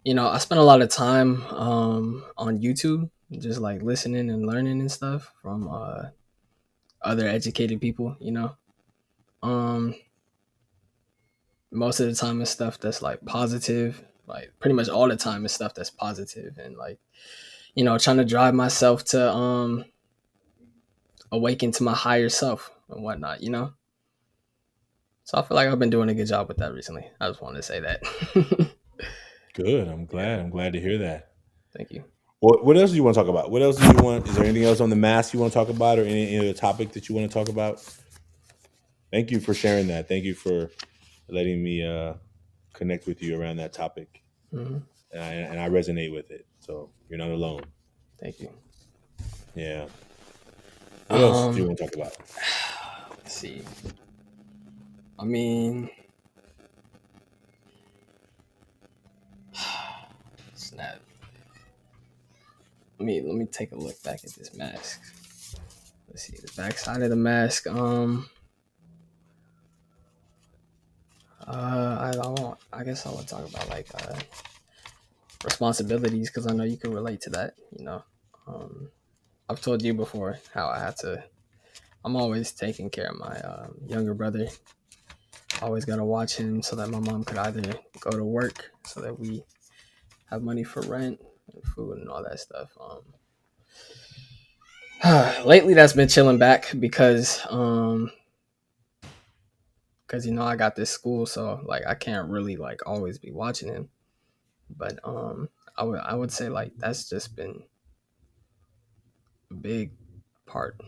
I spent a lot of time on YouTube, just like listening and learning and stuff from other educated people, Um most of the time it's stuff that's like positive, like pretty much all the time it's stuff that's positive and like, trying to drive myself to awaken to my higher self and whatnot. So I feel like I've been doing a good job with that recently. I just wanted to say that. Good. I'm Yeah, glad. I'm glad to hear that. thank you. What else do you want to talk about? What else do you want? Is there anything else on the mask you want to talk about, or any other topic that you want to talk about? Thank you for sharing that. Thank you for letting me connect with you around that topic, Hmm. and I resonate with it. So you're not alone. Thank you. Yeah. What else do you um want to talk about? let's see. I mean, snap. Let me take a look back at this mask. Let's see the back side of the mask. I guess I want to talk about like responsibilities because I know you can relate to that. Um, I've told you before how I have to. I'm always taking care of my younger brother. I always gotta watch him so that my mom could either go to work so that we have money for rent and food and all that stuff. Lately, that's been chilling back because I got this school, so like I can't really like always be watching him. But I would say like that's just been a big part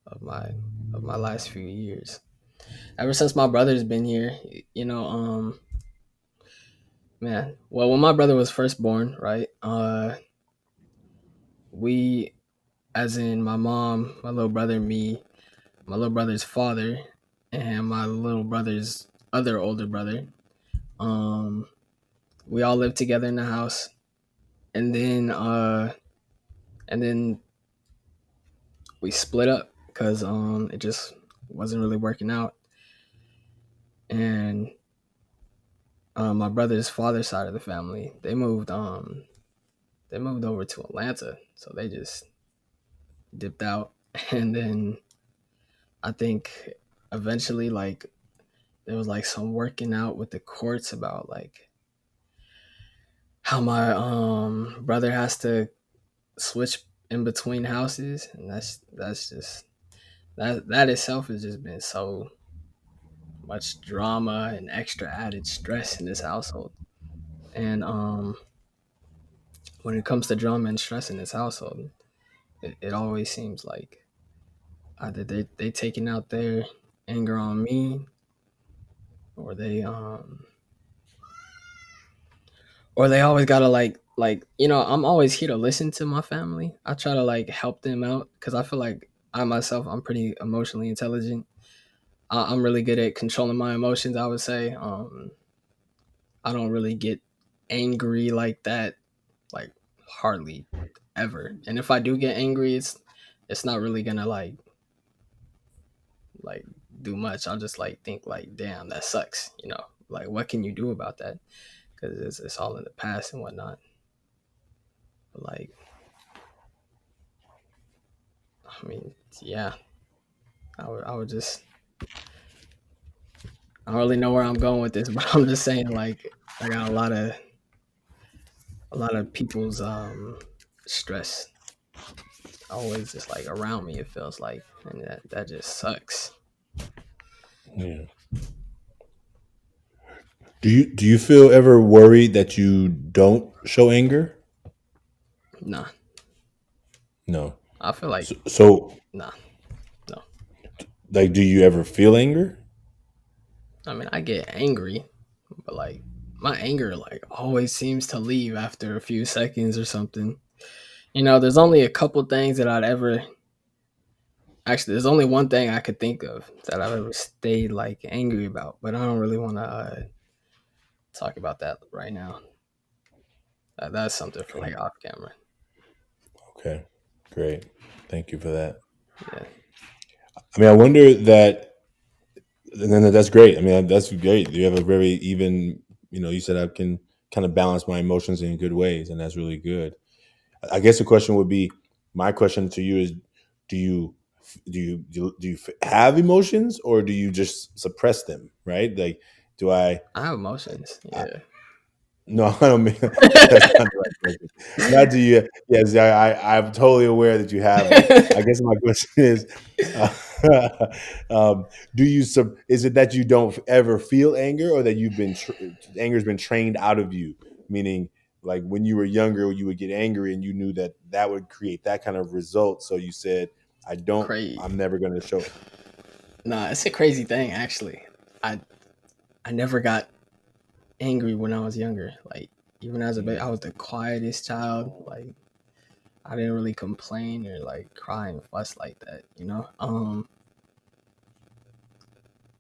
of my last few years. Ever since my brother's been here, man. Well, when my brother was first born, right? We, as in my mom, my little brother, me, my little brother's father, and my little brother's other older brother. Um, we all lived together in the house. and then and then we split up because it just wasn't really working out. And my brother's father's side of the family, they moved over to Atlanta, so they just dipped out. And then I think eventually, like, there was like some working out with the courts about like how my brother has to switch in between houses, and that's just that itself has just been so much drama and extra added stress in this household. And when it comes to drama and stress in this household, it always seems like either they taking out their anger on me, or they always gotta I'm always here to listen to my family. I try to like help them out because I feel like I myself, I'm pretty emotionally intelligent. I'm really good at controlling my emotions, I would say. I don't really get angry like that, like hardly ever. And if I do get angry, it's not really gonna like do much. I'll just like think like, damn, that sucks. Like what can you do about that? Because it's all in the past and whatnot. But like, I mean, yeah, I would just, I don't really know where I'm going with this, but I'm just saying like I got a lot of people's stress always just like around me. It feels like, and that just sucks. Yeah. Do you feel ever worried that you don't show anger? Nah, No. I feel like So nah, no. like, do you ever feel anger? I mean, I get angry, but like my anger like always seems to leave after a few seconds or something. There's only a couple things that I'd ever actually. There's only one thing I could think of that I've ever stayed like angry about, but I don't really want to talk about that right now. That's something for Okay. like off camera. Okay. Great. Thank you for that. Yeah, I mean, I wonder that, and then that's great. I mean, that's great. You have a very even, you said I can kind of balance my emotions in good ways, and that's really good. I guess the question would be, my question to you is, do you do you have emotions, or do you just suppress them? Right? Like, do I? I have emotions. Yeah, No, I don't mean that's not the right question. Not do you? Yes, I'm totally aware that you have them. I guess my question is, uh, do you? Is it that you don't ever feel anger, or that anger's been trained out of you? Meaning, like when you were younger, you would get angry, and you knew that that would create that kind of result. So you said, "I don't. crazy. I'm never going to show." Nah, it's a crazy thing actually. I I never got angry when I was younger. Like even as a baby, I Mm, was the quietest child. Like I didn't really complain or like cry and fuss like that.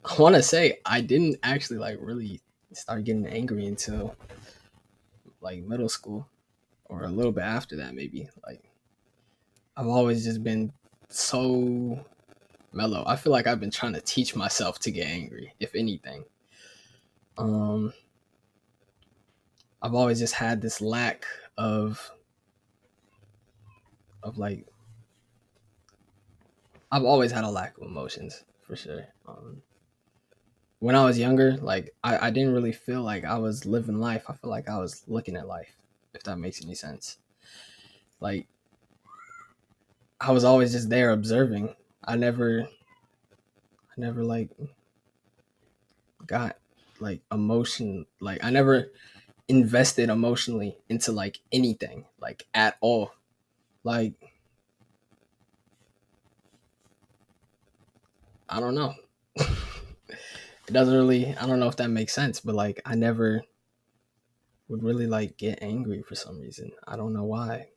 I want to say I didn't actually like really start getting angry until like middle school or a little bit after that, maybe. Like I've always just been so mellow. I feel like I've been trying to teach myself to get angry, if anything. Um, I've always just had this lack of like I've always had a lack of emotions for sure. When I was younger, like I didn't really feel like I was living life. I feel like I was looking at life, if that makes any sense. Like I was always just there observing. I never like got like emotion. Like I never invested emotionally into like anything, like at all. Like I don't know. It doesn't really. I don't know if that makes sense, but like I never would really like get angry for some reason. I don't know why.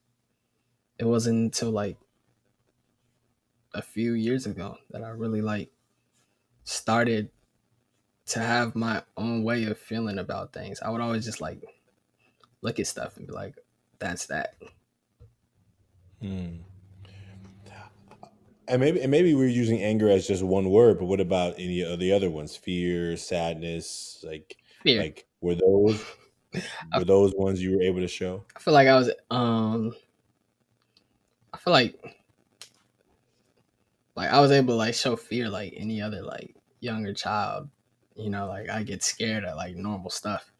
It wasn't until like a few years ago that I really like started to have my own way of feeling about things. I would always just like look at stuff and be like, that's that. Hmm. And maybe we're using anger as just one word, but what about any of the other ones? Fear, sadness, Fear. like were those I, ones you were able to show? I feel like I feel like I was able to like show fear like any other like younger child. Like I get scared at like normal stuff.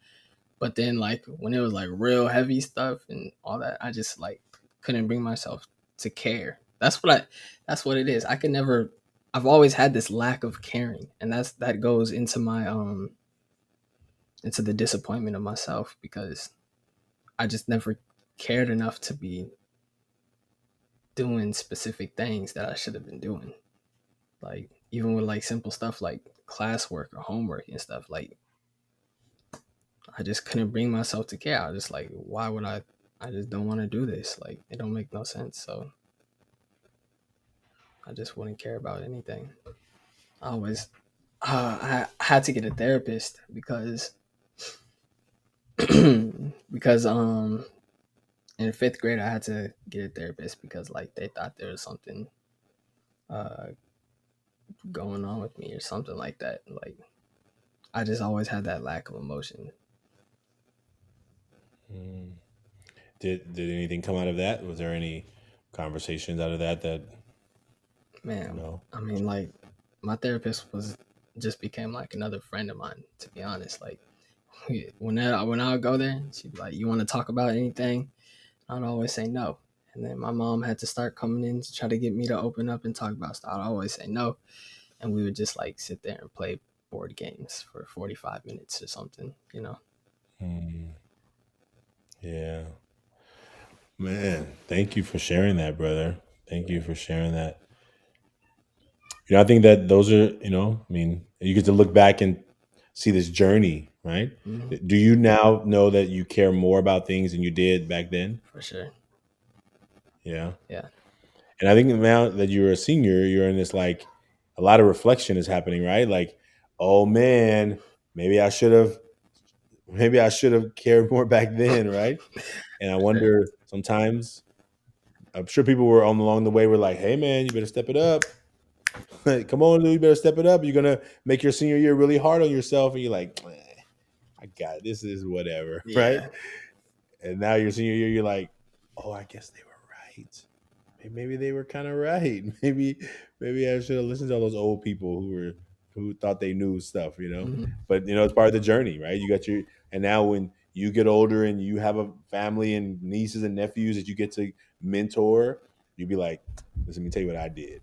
But then like when it was like real heavy stuff and all that, I just like couldn't bring myself to care. That's what it is. I could never I've always had this lack of caring, and that goes into my into the disappointment of myself because I just never cared enough to be doing specific things that I should have been doing. Like even with like simple stuff like classwork or homework and stuff, like I just couldn't bring myself to care. I was just like, why would I just don't want to do this. Like it don't make no sense. So I just wouldn't care about anything. I always I had to get a therapist because because in fifth grade I had to get a therapist because like they thought there was something uh going on with me or something like that. Like I just always had that lack of emotion. Hmm. Did anything come out of that? Was there any conversations out of that that Man, no? I mean like my therapist was just became like another friend of mine, to be honest. Like when I would go there, she'd be like, "You want to talk about anything?" I'd always say no. And then my mom had to start coming in to try to get me to open up and talk about stuff. I'd always say no. And we would just like sit there and play board games for 45 minutes or something. Hmm. Yeah, man. Thank you for sharing that, brother. Thank you for sharing that. I think that those are, I mean, you get to look back and see this journey, right? Hmm. Do you now know that you care more about things than you did back then? For sure. Yeah. Yeah. And I think now that you're a senior, you're in this like a lot of reflection is happening, right? Like, oh man, maybe I should have cared more back then, right? And I Sure. wonder sometimes I'm sure people were on along the way were like, hey man, you better step it up. Come on, Lou, you better step it up. You're gonna make your senior year really hard on yourself, and you're like, I got it. This is whatever, right? Yeah. And now your senior year, you're like, oh, I guess they were right. Maybe they were kind of right. Maybe I should have listened to all those old people who thought they knew stuff, you know. Hmm. But it's part of the journey, right? You got your and now when you get older and you have a family and nieces and nephews that you get to mentor, you'd be like, listen, let me tell you what I did.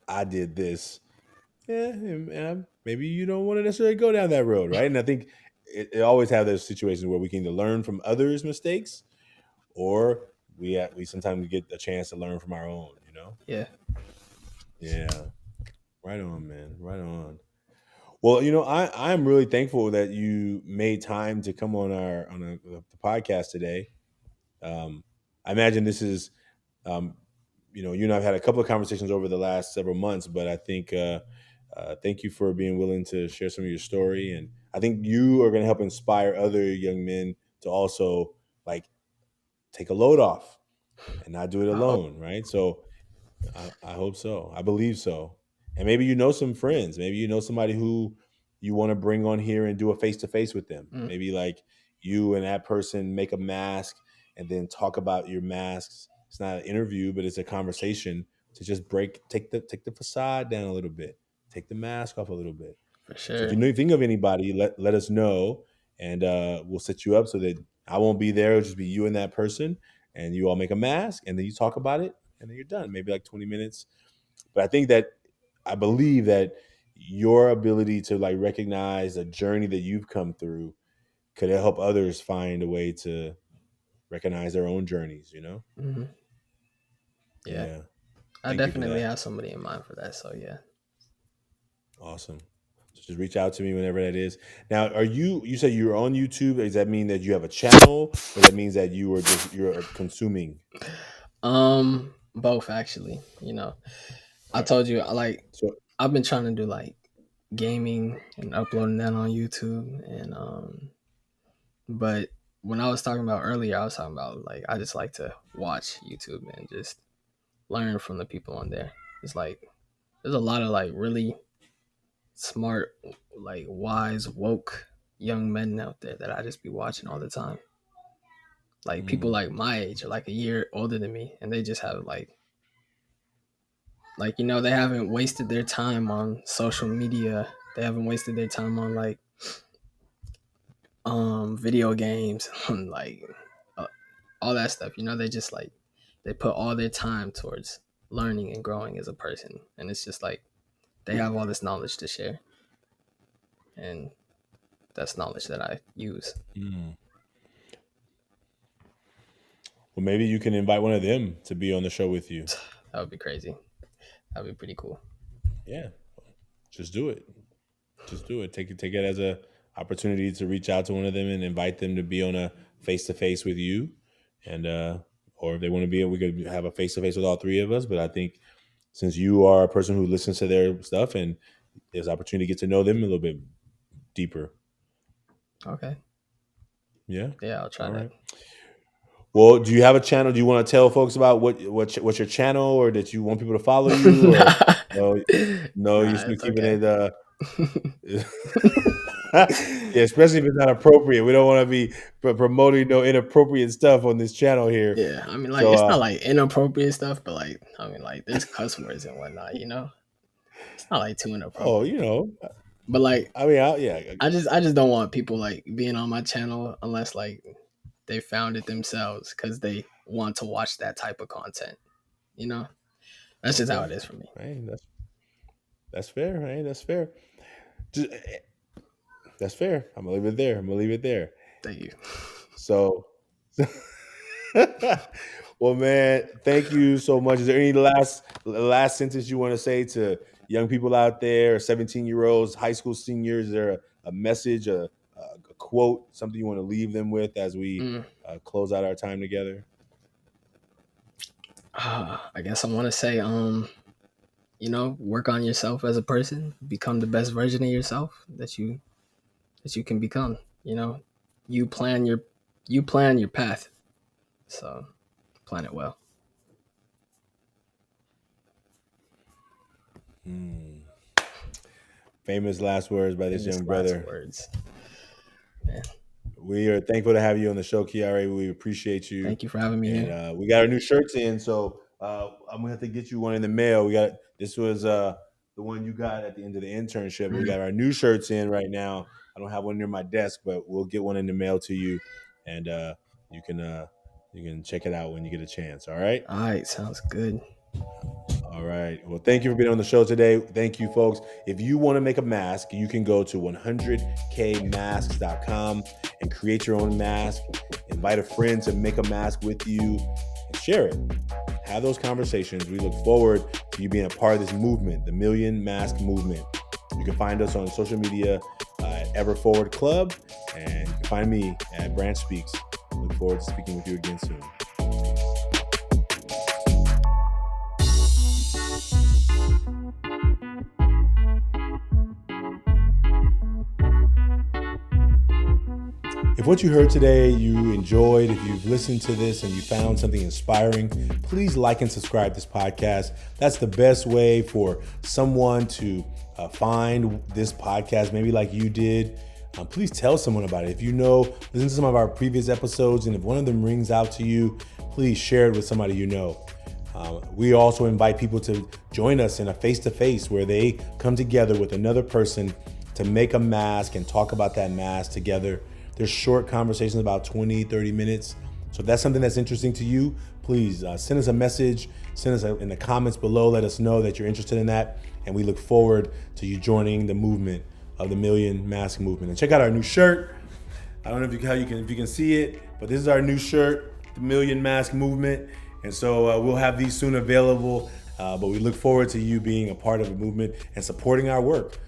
I did this. Yeah, and maybe you don't want to necessarily go down that road, right? And I think it always have those situations where we can either learn from others' mistakes or we sometimes get a chance to learn from our own, you know? Yeah. Yeah. Right on, man. Right on. Well, I'm really thankful that you made time to come on the podcast today. I imagine this is um, you and I've had a couple of conversations over the last several months, but I think thank you for being willing to share some of your story, and I think you are going to help inspire other young men to also like take a load off and not do it I hope. alone, right? So I hope so. I believe so. And maybe you know some friends. Maybe you know somebody who you want to bring on here and do a face to face with them. Mm, Maybe like you and that person make a mask and then talk about your masks. It's not an interview, but it's a conversation to just take the facade down a little bit, take the mask off a little bit. for So if sure. you know think of anybody, let us know, and we'll set you up so that I won't be there. It'll just be you and that person, and you all make a mask, and then you talk about it, and then you're done. Maybe like 20 minutes. But I believe that your ability to like recognize a journey that you've come through could help others find a way to recognize their own journeys. You know? Hmm. Yeah. Yeah. I Thank you for definitely that. have somebody in mind for that. So yeah. Awesome. So just reach out to me whenever that is. Now, you say you're on YouTube? Does that mean that you have a channel, or that means that you're consuming? Both actually. I told you So I've been trying to do like gaming and uploading that on YouTube, and but when I was talking about earlier, I was talking about like I just like to watch YouTube and just learn from the people on there. It's like there's a lot of like really smart, like wise, woke young men out there that I just be watching all the time. Like people Mm, like my age or like a year older than me, and they just have like they haven't wasted their time on social media. They haven't wasted their time on like video games, on like uh, all that stuff. They just like they put all their time towards learning and growing as a person, and it's just like they have all this knowledge to share, and that's knowledge that I use. mm. Well, maybe you can invite one of them to be on the show with you. That would be crazy. That would be pretty cool. Yeah, just do it. Just do it. Take it as a opportunity to reach out to one of them and invite them to be on a face to face with you, and or if they want to be, we could have a face to face with all three of us. But I think since you are a person who listens to their stuff, and there's opportunity to get to know them a little bit deeper. Okay. Yeah. Yeah, I'll try All that. right. Well, do you have a channel? Do you want to tell folks about what's your channel, or that you want people to follow you, or nah, no? No, you nah, still it's keeping okay. it. Yeah, especially if it's not appropriate. We don't want to be promoting no inappropriate stuff on this channel here. Yeah, I mean, like, So, it's not like inappropriate stuff, but like, I mean, like, there's cuss words and whatnot. It's not like too oh, inappropriate. But like, I mean, yeah, I just don't want people like being on my channel unless like they found it themselves because they want to watch that type of content. You know, that's just how okay. it is for me. Hey, that's fair. Hey, that's fair. Just, that's fair. I'm gonna leave it there. I'm gonna leave it there. Thank you. So, well, man, thank you so much. Is there any last sentence you want to say to young people out there, 17-year-olds, high school seniors? Is there a message, a quote, something you want to leave them with as we Mm. close out our time together? I guess I want to say, work on yourself as a person, become the best version of yourself that you can become. You know, you plan your you plan your path, so plan it well. Hmm. Famous last words by this Famous young last brother. words, man. We are thankful to have you on the show, Khiari. We appreciate you. Thank you for having me here. And we got our new shirts in, so I'm gonna have to get you one in the mail. This was the one you got at the end of the internship. We got our new shirts in right now. I don't have one near my desk, but we'll get one in the mail to you, and you can you can check it out when you get a chance. All right. All right, sounds good. All right. Well, thank you for being on the show today. Thank you, folks. If you want to make a mask, you can go to 100kmasks.com and create your own mask. Invite a friend to make a mask with you and share it. Have those conversations. We look forward to you being a part of this movement, the Million Mask Movement. You can find us on social media at Ever Forward Club, and you can find me at Branch Speaks. Look forward to speaking with you again soon. If what you heard today you enjoyed, if you've listened to this and you found something inspiring, please like and subscribe to this podcast. That's the best way for someone to find this podcast, maybe like you did. Please tell someone about it. If you know, listen to some of our previous episodes, and if one of them rings out to you, please share it with somebody you know. We also invite people to join us in a face-to-face where they come together with another person to make a mask and talk about that mask together. There's short conversations, about 20, 30 minutes. So if that's something that's interesting to you, please send us a message, send us in the comments below, let us know that you're interested in that. And we look forward to you joining the movement of the Million Mask Movement. And check out our new shirt. I don't know if you can see it, but this is our new shirt, the Million Mask Movement. And so we'll have these soon available, but we look forward to you being a part of the movement and supporting our work.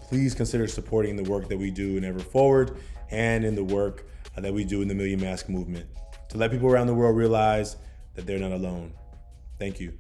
Please consider supporting the work that we do in Ever Forward and in the work that we do in the Million Mask Movement to let people around the world realize that they're not alone. Thank you.